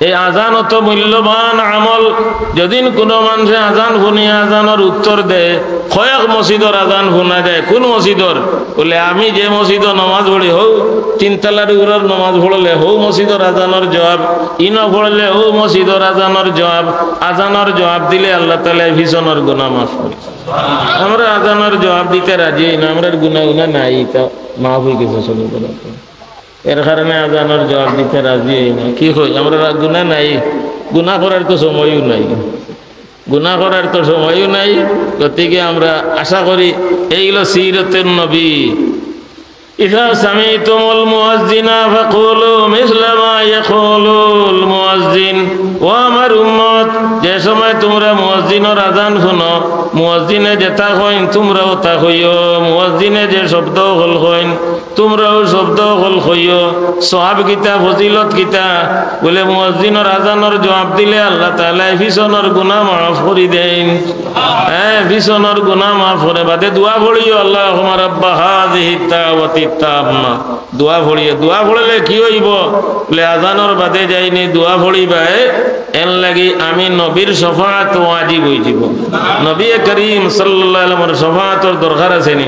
এই আজান অত মূল্যবান আমল। যদিন কোনো মানুষে আজান শুনিয়া আজানের উত্তর দেয়, কয়েক মসজিদর আজান শুনা যায়, কোন মসজিদর বলে আমি যে মসজিদর নমাজ পড়ি হৌ তিনতলার উপরের নমাজ পড়লে হৌ মসজিদর আজানের জবাব, ইন পড়লে হৌ মসজিদর আজানের জবাব। আজানের জবাব দিলে আল্লাহ তাআলা ভীষণের গুনাহ মাফ করে। আমরা আজানের জবাব দিতে রাজি না, আমরা গুনাহ নাই, তা মাফ হয়ে গেছে চলে গেল। এর কারণে আজানের জবাব দিতে রাজি না। কি হয়, আমরা গুনাহ নাই, গুনাহ করার তো সময়ও নাই, গুনাহ করার তো সময়ও নাই। গতিকে আমরা আশা করি এইগুলো সিরাতের নবী। ইযা সামিতুমুল মুয়াজ্জিনা ফাকুলু মিসলা মা ইয়াকুলুল মুয়াজ্জিন। ও আমার উম্মত, যে সময় তোমরা মুয়াজ্জিনের আজান শুনো, মুয়াজ্জিনে যেটা কইন তোমরাও তা কইও, মুয়াজ্জিনে যে শব্দ হল কইন তোমরাও শব্দ হল কইও। সওয়াব কিতা, ফজিলত কিতা বলে মুয়াজ্জিনের আজানের জবাব দিলে আল্লাহ তাআলা ভীষণের গুনাহ মাফ করে দেন। হ্যাঁ, ভীষণের গুনাহ মাফ করে। বাদে দোয়া পড়িও, আল্লাহুম্মা রাব্বা হাযিহি দাওয়াতি তাম্মা। দোয়া পড়িয়ে, দোয়া পড়লে কি হইব বলে আজানের বাদে যাইনি দোয়া পড়িবা, এর লাগি আমি নবীর শফাআত ওয়াজিব হয়ে যাব। নবী করিম সাল্লাল্লাহু আলাইহি ওয়াসাল্লামের শফাআতের দরকার আছে নি?